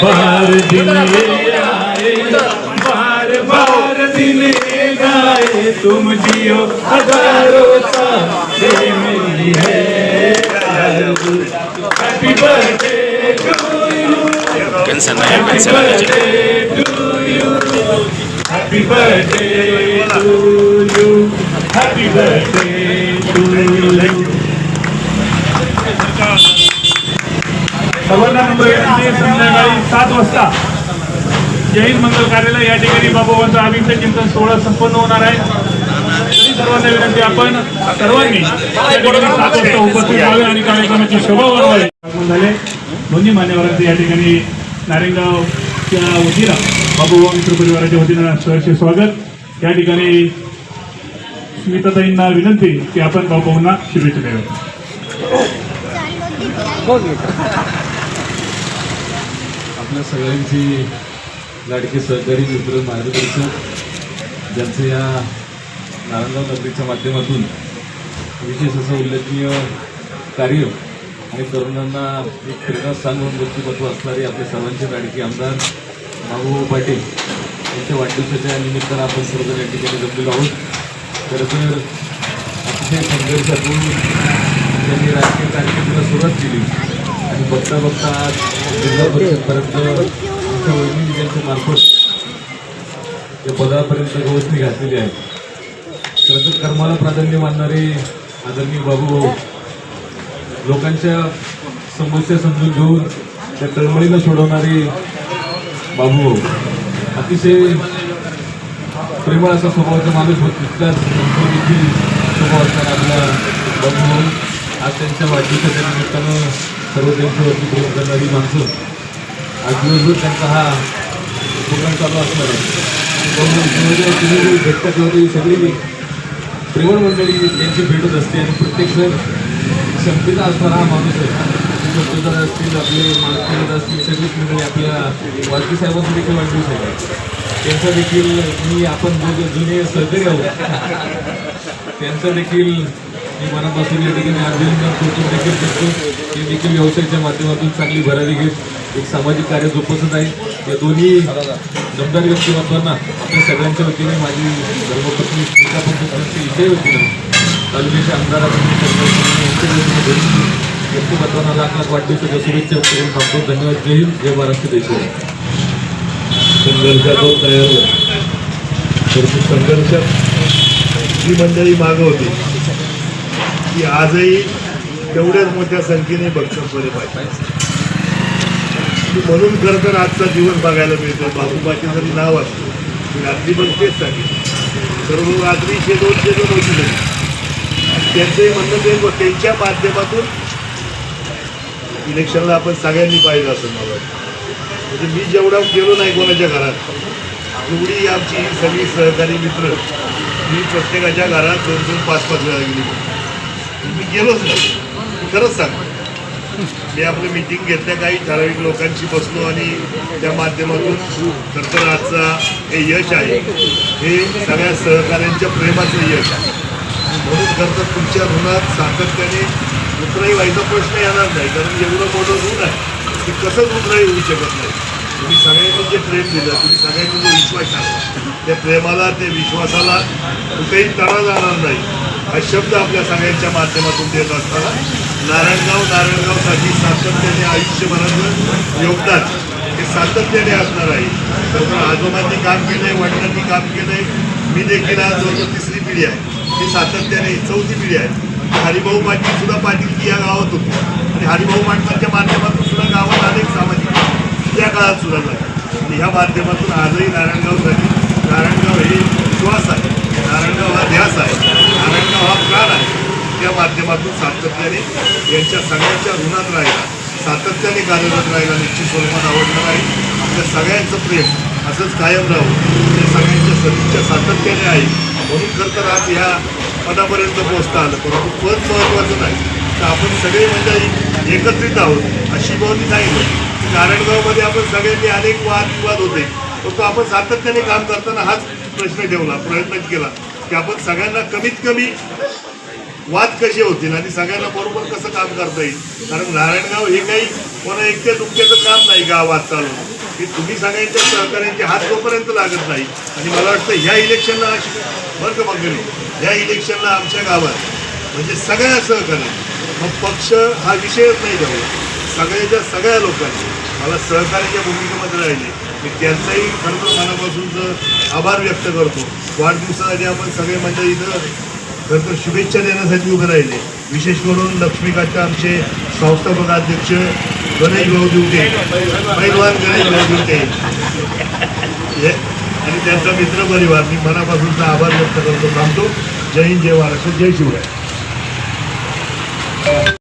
बार दिन आए, बार दिन गाए, तुम जियो हजारों साल मेरी है। Happy birthday to you, happy birthday to you, happy birthday to you, happy birthday to you. सर्वांना नंबर संध्याकाळी 7 वाजता जैन मंगल कार्यालय या ठिकाणी बाबांचा अभिषेक चिंतन सोहळा संपन्न होणार आहे। तरी सर्वांना विनंती आपण सर्वांनी या ठिकाणी 7 वाजता उपस्थित व्हावे आणि कार्यक्रमाची शोभा वाढवावी। झाले दोन्ही मान्यवरांचे या ठिकाणी नारायणगावच्या वतीला बाबूभाऊ मित्र परिवाराच्या वतीनं सहर्ष स्वागत। या ठिकाणी स्मिताताईंना विनंती की आपण बाबूभाऊंना शुभेच्छा द्याव्या। आपल्या सगळ्यांची लाडके सहकारी मित्र मार्गदर्शक ज्यांचं या नारायणगाव नगरीच्या माध्यमातून विशेष असं उल्लेखनीय कार्य आणि तरुणांना एक प्रेरणास्थान म्हणून व्यक्तिमत्व असणारे आपले सर्वांचे लाडके आमदार बाबूभाऊ पाटील यांच्या वाढदिवसाच्या निमित्तानं आपण सर्वजण या ठिकाणी जमलेलो आहोत। खरं तर अतिशय संघर्षातून त्यांनी राजकीय कारकिर्दीला सुरुवात केली आणि बघता बघता आज जिल्हा परिषदपर्यंत आमच्या वैज्ञानिक त्यांच्या मार्फत या पदापर्यंत व्यवस्थित घातलेली आहे। खरं तर कर्माला प्राधान्य मानणारे आदरणीय बाबूभाऊ, लोकांच्या समस्या समजून घेऊन त्या तळमळीनं सोडवणारे बाबूभाऊ, अतिशय प्रेमळ असा स्वभावाचा माणूस होत तितकाच देखील स्वभाव असणारा आपला बाबूभाऊ आज त्यांच्या वाढदिवसाच्या निमित्तानं सर्व त्यांच्यावरती प्रेम करणारी माणसं आज दिवसभर त्यांचा हा प्रोग्राम चालू असणार आहे। तुम्ही भेटता किंवा ती सगळी प्रेमळ मंडळी यांची भेटत असते आणि प्रत्येक जण क्षमतेचा असणारा हा माणूस आहे। जोडदार असतील, आपले मालक असतील, सगळीच मंडळी आपल्या वालकी साहेबांचा देखील वाढदिवस आहे। त्यांचा देखील आपण जुने सहकारी आहोत त्यांचा देखील मी मनापासून या ठिकाणी अभिनंदन कौतुक देखील करतो। ते देखील व्यवसायाच्या माध्यमातून चांगली भरारी घेत एक सामाजिक कार्य जोपासत आहे। या दोन्ही दमदार व्यक्तिमत्वांना आपल्या सगळ्यांच्या वतीने माझी धर्मपत्नी स्मिता पंतप्रधानांच्या इथे वतीनं तालुक्याच्या आमदारांनी यांच्या वतीने व्यक्तिमत्वांना लाख लाख वाढदिवसाच्या शुभेच्छा करून थांबतो। धन्यवाद। जय हिंद, जय महाराष्ट्र। देश संघर्षातून तयार होत परंतु संघर्षात जी मंडळी मागं होती ती आजही तेवढ्याच मोठ्या संख्येने बक्षपणे पाहिजे। म्हणून खरं तर आजचा दिवस बघायला मिळतो। बाबूबाचे जरी नाव असतं रात्री पण तेच सांगितलं, सर्व रात्री 200 होती नाही त्यांचंही म्हणणं ते त्यांच्या माध्यमातून इलेक्शनला आपण सगळ्यांनी पाहिजे असं मला वाटतं। म्हणजे मी जेवढा गेलो नाही कोणाच्या घरात एवढी आमची सगळी सहकारी मित्र मी प्रत्येकाच्या घरात 2-2, 5-5 वेळा गेली। मी गेलोच नाही, खरंच सांगतो। मी आपलं मिटिंग घेतल्या काही ठराविक लोकांशी बसलो आणि त्या माध्यमातून खरं तर आजचा हे यश आहे हे सगळ्या सहकाऱ्यांच्या प्रेमाचं यश आहे। म्हणून खरं तर तुमच्या ऋणात सातत्याने उतराई व्हायचा प्रश्न येणार नाही, कारण एवढं मोठं ऋण आहे की कसंच उतराई होऊ शकत नाही। तुम्ही सगळ्यांनी जे प्रेम दिलं, तुम्ही सगळ्यांनी जो विश्वास टाकला, त्या प्रेमाला त्या विश्वासाला कुठेही तडा जाणार नाही हा शब्द आपल्या सगळ्यांच्या माध्यमातून देत असताना नारायणगावसाठी सातत्याने आयुष्यभराचं योगदान हे सातत्याने असणार आहे। तर आजोबांनी काम केलं आहे, वडिलांनी काम केलं आहे, मी देखील आज जवळजवळ 3री पिढी आहे, ही सातत्याने 4थी पिढी आहे। हरिभाऊ पाटील सुद्धा पाटील या गावात होते आणि हरिभाऊ पाटलांच्या माध्यमातून सुद्धा गावात अनेक सामाजिक त्या काळात सुद्धा झाले आणि ह्या माध्यमातून आजही नारायणगावसाठी नारायणगाव हे विश्वास आहे, नारायणगाव हा ध्यास आहे, नारायणगाव हा प्राण आहे। त्या माध्यमातून सातत्याने यांच्या सगळ्यांच्या ऋणात राहिला, सातत्याने कार्यरत राहिला निश्चित स्वरूपात आवडणार आहे। आपल्या सगळ्यांचं प्रेम असंच कायम राहू त्या सगळ्यांच्या सदिच्छा सातत्याने आहे। म्हणून खरं तर आज ह्या पदापर्यंत पोहोचता आलं, परंतु पद महत्त्वाचं नाही तर आपण सगळे मंडळी एकत्रित आहोत अशी भावनी नाही होती। नारायणगावमध्ये आपण सगळ्यांनी अनेक वादविवाद होते, परंतु आपण सातत्याने काम करताना हाच प्रश्न ठेवला, प्रयत्न केला की आपण सगळ्यांना कमीत कमी वाद कसे होतील आणि सगळ्यांना बरोबर कसं काम करता येईल. कारण नारायणगाव हे काही कोणा एकट्या दुःख्याचं काम नाही गावात चालवणं, की तुम्ही सगळ्यांच्या सहकार्यांचे हात जोपर्यंत लागत नाही. आणि मला वाटतं ह्या इलेक्शनला बरं का मंगळी, ह्या इलेक्शनला आमच्या गावात म्हणजे सगळ्या सहकार्य, मग पक्ष हा विषयच नाही ठेवला, सगळ्याच्या सगळ्या लोकांनी मला सहकार्याच्या भूमिकेमध्ये राहिले. मी त्यांचाही खरं तर मनापासूनचं आभार व्यक्त करतो. वाढदिवसासाठी आपण सगळे मंडळी इथं खरं तर शुभेच्छा देण्यासाठी उभे राहिले. विशेष करून लक्ष्मीकांतचे आमचे संस्थापक अध्यक्ष गणेश भाऊ दिवटे, पैलवान गणेश भाऊ दिवटे आणि त्यांचा मित्र परिवार, मी मनापासूनचा आभार व्यक्त करतो. थांबतो. जय हिंद, जय महाराष्ट्र, जय शिवराय.